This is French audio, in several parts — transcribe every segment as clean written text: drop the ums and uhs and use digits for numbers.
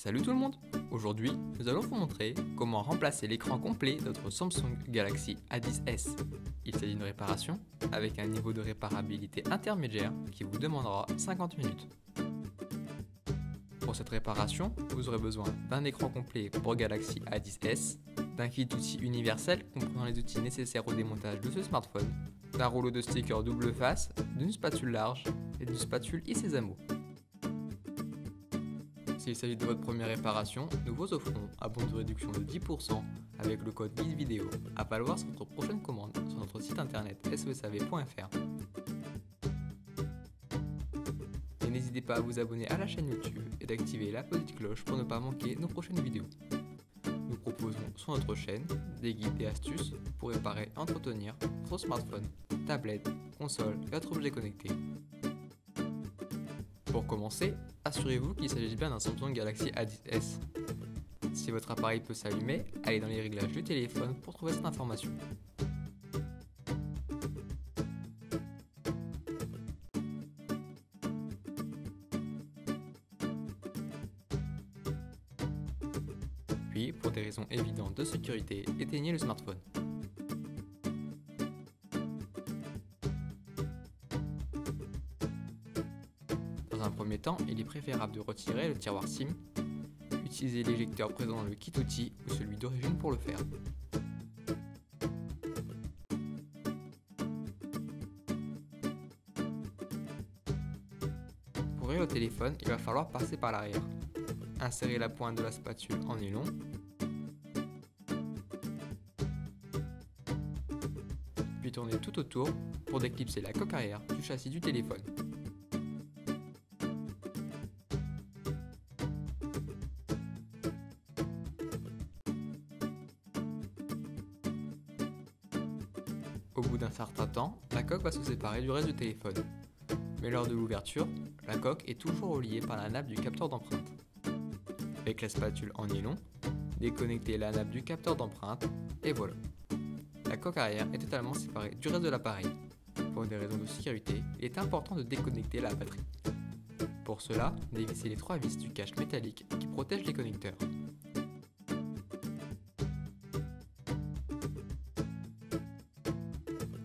Salut tout le monde! Aujourd'hui, nous allons vous montrer comment remplacer l'écran complet de notre Samsung Galaxy A10s. Il s'agit d'une réparation avec un niveau de réparabilité intermédiaire qui vous demandera 50 minutes. Pour cette réparation, vous aurez besoin d'un écran complet pour Galaxy A10s, d'un kit d'outils universel comprenant les outils nécessaires au démontage de ce smartphone, d'un rouleau de stickers double face, d'une spatule large et d'une spatule Isezamo. S'il s'agit de votre première réparation, nous vous offrons un bon de réduction de 10% avec le code GUIDEVIDEO à valoir sur votre prochaine commande sur notre site internet sesav.fr. Et n'hésitez pas à vous abonner à la chaîne YouTube et d'activer la petite cloche pour ne pas manquer nos prochaines vidéos. Nous proposons sur notre chaîne des guides et astuces pour réparer et entretenir vos smartphones, tablettes, consoles et autres objets connectés. Pour commencer, assurez-vous qu'il s'agisse bien d'un Samsung Galaxy A10s. Si votre appareil peut s'allumer, allez dans les réglages du téléphone pour trouver cette information. Puis, pour des raisons évidentes de sécurité, éteignez le smartphone. Dans un premier temps, il est préférable de retirer le tiroir SIM. Utilisez l'éjecteur présent dans le kit outil ou celui d'origine pour le faire. Pour ouvrir le téléphone, il va falloir passer par l'arrière. Insérez la pointe de la spatule en nylon. Puis tournez tout autour pour déclipser la coque arrière du châssis du téléphone. Au bout d'un certain temps, la coque va se séparer du reste du téléphone. Mais lors de l'ouverture, la coque est toujours reliée par la nappe du capteur d'empreinte. Avec la spatule en nylon, déconnectez la nappe du capteur d'empreinte et voilà. La coque arrière est totalement séparée du reste de l'appareil. Pour des raisons de sécurité, il est important de déconnecter la batterie. Pour cela, dévissez les 3 vis du cache métallique qui protège les connecteurs.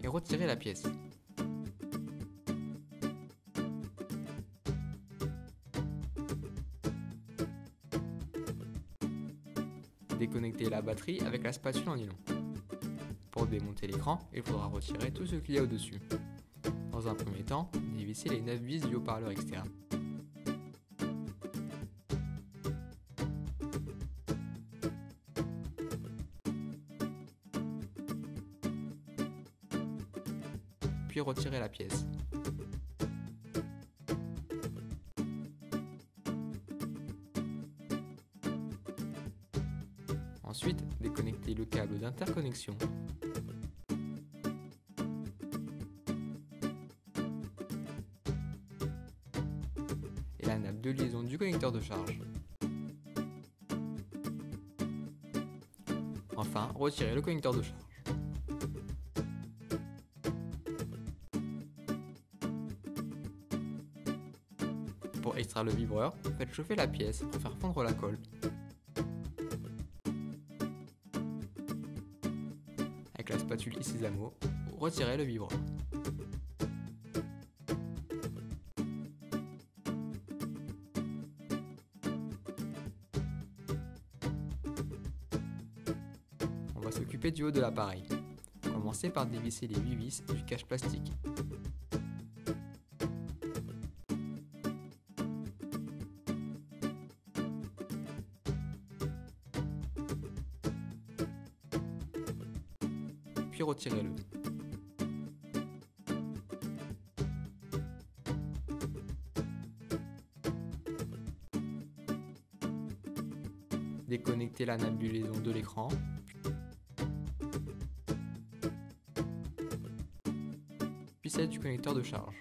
Et retirez la pièce. Déconnectez la batterie avec la spatule en nylon. Pour démonter l'écran, il faudra retirer tout ce qu'il y a au-dessus. Dans un premier temps, dévissez les 9 vis du haut-parleur externe. Puis retirez la pièce. Ensuite, déconnectez le câble d'interconnexion. Et la nappe de liaison du connecteur de charge. Enfin, retirez le connecteur de charge. Pour extraire le vibreur, faites chauffer la pièce pour faire fondre la colle. Avec la spatule Isezamo, retirez le vibreur. On va s'occuper du haut de l'appareil. Commencez par dévisser les 8 vis du cache plastique. Puis retirez-le. Déconnectez la nappe de liaison de l'écran. Puis celle du connecteur de charge.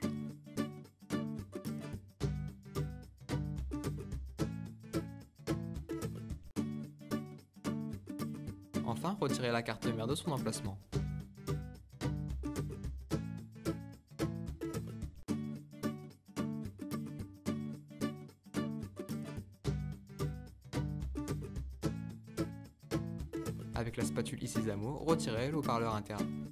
Enfin, retirez la carte mère de son emplacement. Avec la spatule Isezamo, retirez le haut-parleur interne.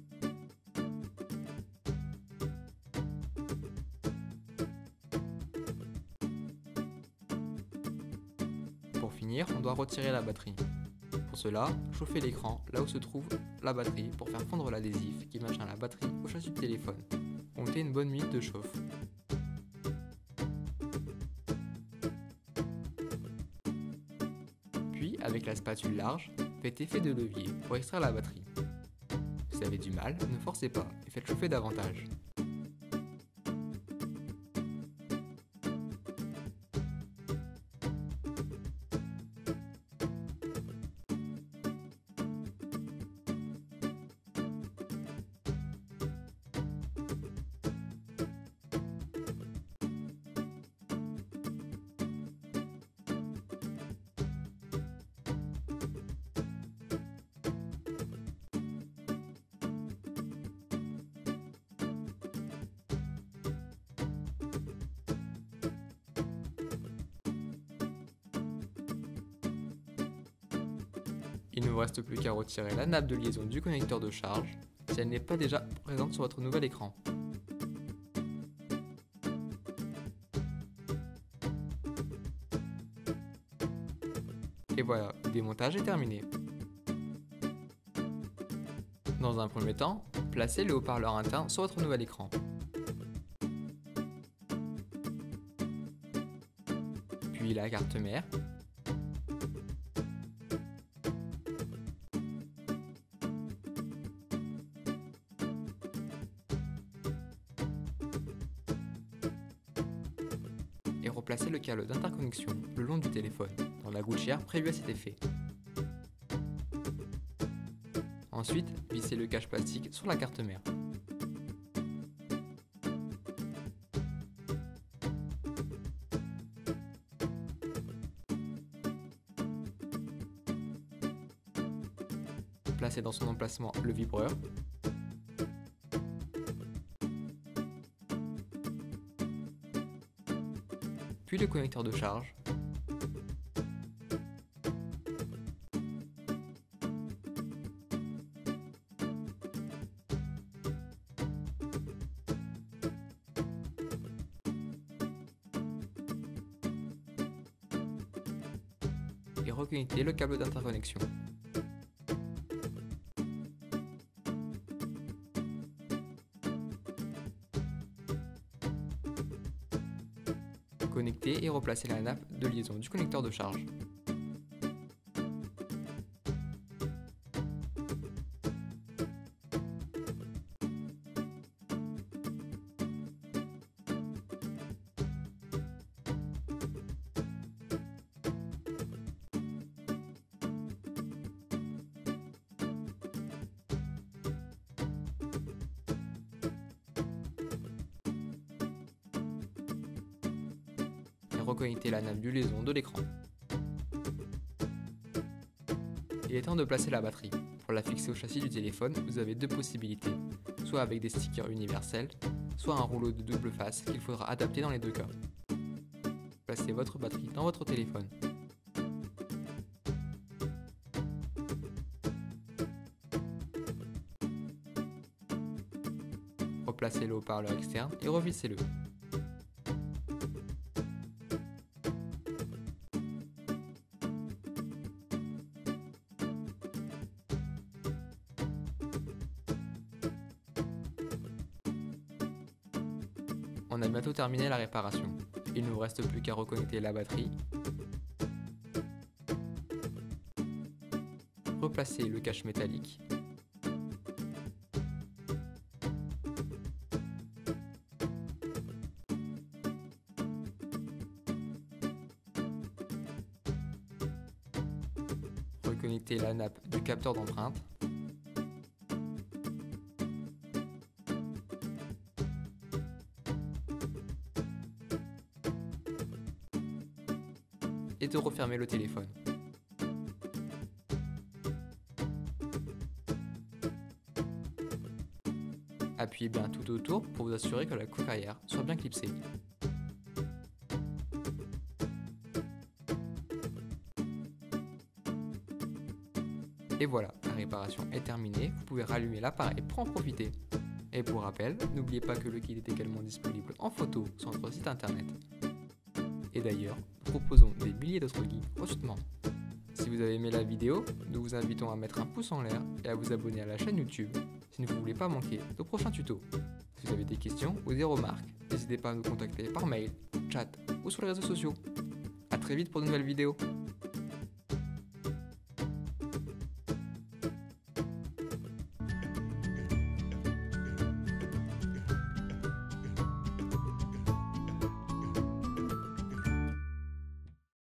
Pour finir, on doit retirer la batterie. Pour cela, chauffez l'écran là où se trouve la batterie pour faire fondre l'adhésif qui maintient la batterie au châssis du téléphone. Comptez une bonne minute de chauffe. Puis, avec la spatule large, faites effet de levier pour extraire la batterie. Si vous avez du mal, ne forcez pas et faites chauffer davantage. Il ne vous reste plus qu'à retirer la nappe de liaison du connecteur de charge si elle n'est pas déjà présente sur votre nouvel écran. Et voilà, le démontage est terminé. Dans un premier temps, placez le haut-parleur interne sur votre nouvel écran. Puis la carte mère. Et replacez le câble d'interconnexion le long du téléphone, dans la gouttière prévue à cet effet. Ensuite, vissez le cache plastique sur la carte mère. Placez dans son emplacement le vibreur. Puis le connecteur de charge. Et reconnectez le câble d'interconnexion. Connectez et replacez la nappe de liaison du connecteur de charge. Reconnecter la nappe de liaison de l'écran. Il est temps de placer la batterie. Pour la fixer au châssis du téléphone, vous avez deux possibilités, soit avec des stickers universels, soit un rouleau de double face qu'il faudra adapter dans les deux cas. Placez votre batterie dans votre téléphone. Replacez le haut-parleur externe et revissez-le. On a bientôt terminé la réparation. Il ne vous reste plus qu'à reconnecter la batterie, replacer le cache métallique, reconnecter la nappe du capteur d'empreinte, et de refermer le téléphone. Appuyez bien tout autour pour vous assurer que la coque arrière soit bien clipsée. Et voilà, la réparation est terminée, vous pouvez rallumer l'appareil pour en profiter. Et pour rappel, n'oubliez pas que le kit est également disponible en photo sur notre site internet. Et d'ailleurs, nous proposons des milliers d'autres guides gratuitement. Si vous avez aimé la vidéo, nous vous invitons à mettre un pouce en l'air et à vous abonner à la chaîne YouTube si vous ne voulez pas manquer nos prochains tutos. Si vous avez des questions ou des remarques, n'hésitez pas à nous contacter par mail, chat ou sur les réseaux sociaux. A très vite pour de nouvelles vidéos.